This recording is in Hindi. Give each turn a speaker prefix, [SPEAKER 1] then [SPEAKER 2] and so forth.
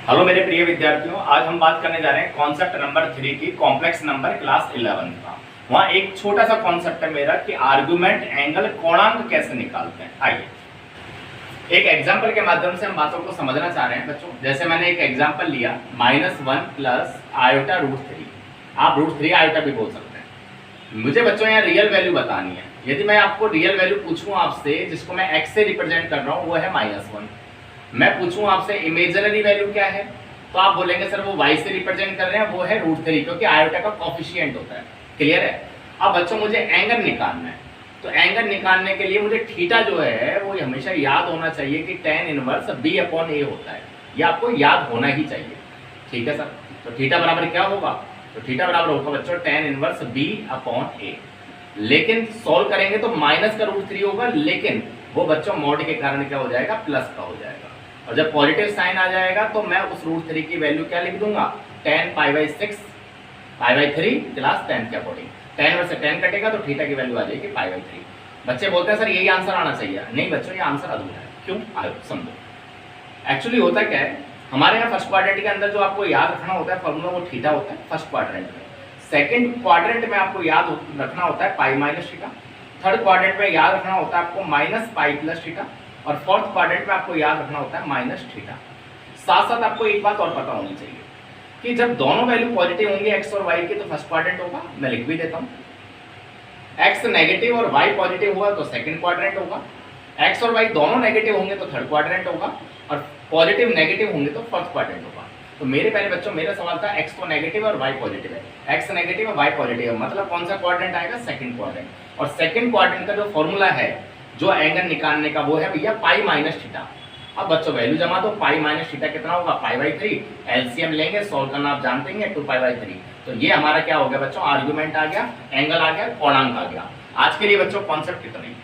[SPEAKER 1] हेलो मेरे प्रिय विद्यार्थियों, आज हम बात करने जा रहे हैं कॉन्सेप्ट नंबर 3 की, कॉम्प्लेक्स नंबर क्लास 11 का। वहाँ एक छोटा सा कॉन्सेप्ट है मेरा कि आर्गुमेंट एंगल कोणांक कैसे निकालते हैं। आइए एक एग्जाम्पल के माध्यम से हम बातों को समझना चाह रहे हैं बच्चों। जैसे मैंने एक एग्जाम्पल लिया -1 प्लस आयोटा √3, आप √3 आयोटा भी बोल सकते हैं। मुझे बच्चों यहाँ रियल वैल्यू बतानी है। यदि मैं आपको रियल वैल्यू पूछूं आपसे, जिसको मैं x से रिप्रेजेंट कर रहा हूँ, वो है -1। मैं पूछूं आपसे इमेजिनरी वैल्यू क्या है, तो आप बोलेंगे सर वो y से रिप्रेजेंट कर रहे हैं, वो है √3, क्योंकि आयोटा का कोफिशिएंट होता है। क्लियर है। अब बच्चों मुझे एंगल निकालना है, तो एंगल निकालने के लिए मुझे थीटा जो है वो हमेशा याद होना चाहिए कि tan इनवर्स b/a होता है। ये आपको याद होना ही चाहिए। ठीक है सर। तो थीटा बराबर क्या होगा? तो थीटा बराबर होगा बच्चों tan इनवर्स b/a। लेकिन सॉल्व करेंगे तो माइनस का √3 होगा, लेकिन वो बच्चों मॉड के कारण क्या हो जाएगा? प्लस का हो जाएगा। और जब पॉजिटिव साइन आ जाएगा तो मैं उस √3 की वैल्यू क्या लिख दूंगा? tan π/6 π/3 क्लास 10 के अकॉर्डिंग। tan में से 10 कटेगा तो थीटा की वैल्यू आ जाएगी π/3। बच्चे बोलते हैं सर यही आंसर आना चाहिए। नहीं बच्चों, ये आंसर अधूरा है। क्यों? आयो समझो। एक्चुअली होता क्या है, हमारे यहाँ फर्स्ट क्वाड्रेंट के अंदर जो आपको याद रखना होता है फॉर्मूला, वो थीटा होता है फर्स्ट क्वाड्रेंट में। सेकंड क्वाड्रेंट में आपको याद रखना होता है π-θ। थर्ड क्वाड्रेंट में याद रखना होता है आपको -π+θ। और फोर्थ क्वाड्रेंट में आपको याद रखना होता है -θ। साथ साथ आपको एक बात और पता होनी चाहिए कि जब दोनों वैल्यू पॉजिटिव होंगे x और y की, तो फर्स्ट क्वाड्रेंट होगा। मैं लिख भी देता हूँ। x नेगेटिव और y पॉजिटिव हुआ तो सेकंड क्वाड्रेंट होगा। x और y दोनों नेगेटिव होंगे तो थर्ड क्वाड्रेंट होगा। और पॉजिटिव नेगेटिव होंगे तो फोर्थ क्वाड्रेंट होगा। तो मेरे पहले बच्चों मेरा सवाल था x तो नेगेटिव और y पॉजिटिव है। x नेगेटिव और y पॉजिटिव है, मतलब कौन सा क्वाड्रेंट आएगा? Second quadrant. और सेकंड क्वाड्रेंट का जो फॉर्मूला है, जो एंगल निकालने का, वो है भैया π-θ। अब बच्चों वैल्यू जमा दो। π-θ कितना होगा? π/3। एलसीएम लेंगे, सॉल्व करना आप जानते हैं, 2π/3। तो ये हमारा क्या हो गया बच्चों? आर्गुमेंट आ गया, एंगल आ गया, कोणांक आ गया। आज के लिए बच्चों कॉन्सेप्ट इतना ही।